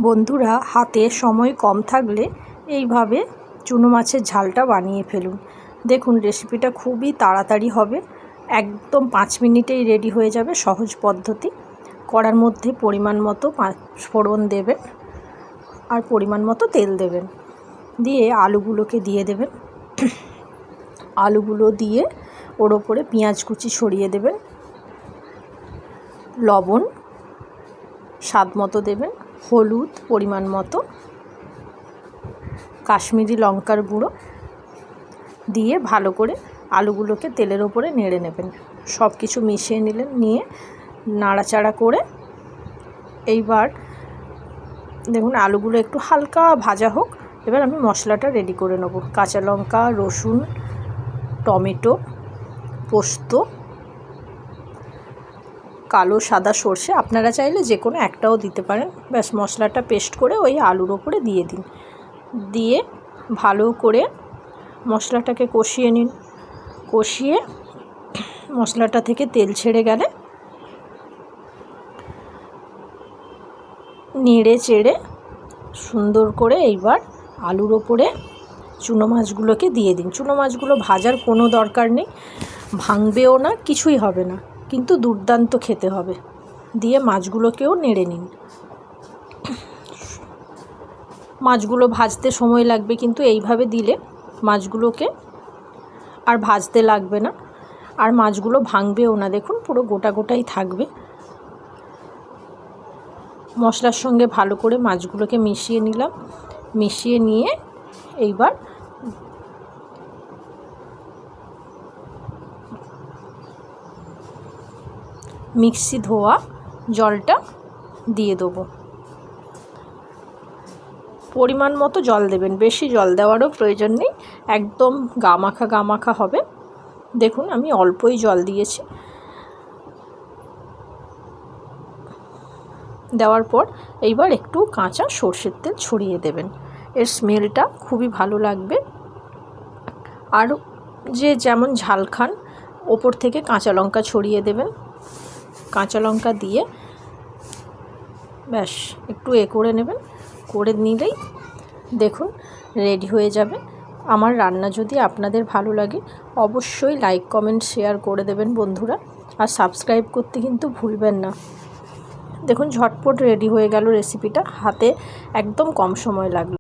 বন্ধুরা, হাতে সময় কম থাকলে এইভাবে চুনো মাছের ঝালটা বানিয়ে ফেলুন। দেখুন, রেসিপিটা খুবই তাড়াতাড়ি হবে, একদম 5 মিনিটেই রেডি হয়ে যাবে। সহজ পদ্ধতি। কড়ার মধ্যে পরিমাণ মতো ফোড়ন দেবেন আর পরিমাণ মতো তেল দেবেন, দিয়ে আলুগুলোকে দিয়ে দেবেন। আলুগুলো দিয়ে ওর ওপরে পেঁয়াজ কুচি ছড়িয়ে দেবেন, লবণ স্বাদ মতো দেবেন, হলুদ পরিমাণ মতো, কাশ্মীরি লঙ্কার গুঁড়ো দিয়ে ভালো করে আলুগুলোকে তেলের ওপরে নেড়ে নেবেন। সব কিছু মিশিয়ে নিয়ে নাড়াচাড়া করে এইবার দেখুন আলুগুলো একটু হালকা ভাজা হোক। এবার আমি মশলাটা রেডি করে নেব। কাঁচা লঙ্কা, রসুন, টমেটো, পোস্ত, কালো সাদা সর্ষে, আপনারা চাইলে যে কোনো একটাও দিতে পারেন। ব্যাস, মশলাটা পেস্ট করে ওই আলুর ওপরে দিয়ে দিন। দিয়ে ভালো করে মশলাটাকে কষিয়ে নিন। কষিয়ে মশলাটা থেকে তেল ছেড়ে গেলে নেড়ে চেড়ে সুন্দর করে এইবার আলুর ওপরে চুনো মাছগুলোকে দিয়ে দিন। চুনো মাছগুলো ভাজার কোনো দরকার নেই, ভাঙবেও না, কিছুই হবে না, কিন্তু দুর্দান্ত খেতে হবে। দিয়ে মাছগুলোকেও নেড়ে নিন। মাছগুলো ভাজতে সময় লাগবে, কিন্তু এইভাবে দিলে মাছগুলোকে আর ভাজতে লাগবে না, আর মাছগুলো ভাঙবেও না। দেখুন, পুরো গোটা গোটাই থাকবে। মশলার সঙ্গে ভালো করে মাছগুলোকে মিশিয়ে নিলাম। মিশিয়ে নিয়ে এইবার মিক্সি ধোয়া জলটা দিয়ে দেবো। পরিমাণ মতো জল দেবেন, বেশি জল দেওয়ারও প্রয়োজন নেই, একদম গামাখা হবে। দেখুন, আমি অল্পই জল দিয়েছি। দেওয়ার পর এইবার একটু কাঁচা সর্ষের তেল ছড়িয়ে দেবেন। এর স্মেলটা খুবই ভালো লাগবে। আর যে যেমন ঝাল খান, ওপর থেকে কাঁচা লঙ্কা ছড়িয়ে দেবেন। কাঁচা লঙ্কা দিয়ে ব্যাস একটু করে নেবেন। করে নিলেই দেখুন রেডি হয়ে যাবে। আমার রান্না যদি আপনাদের ভালো লাগে, অবশ্যই লাইক, কমেন্ট, শেয়ার করে দেবেন বন্ধুরা। আর সাবস্ক্রাইব করতে কিন্তু ভুলবেন না। দেখুন, ঝটপট রেডি হয়ে গেল রেসিপিটা, হাতে একদম কম সময় লাগলো।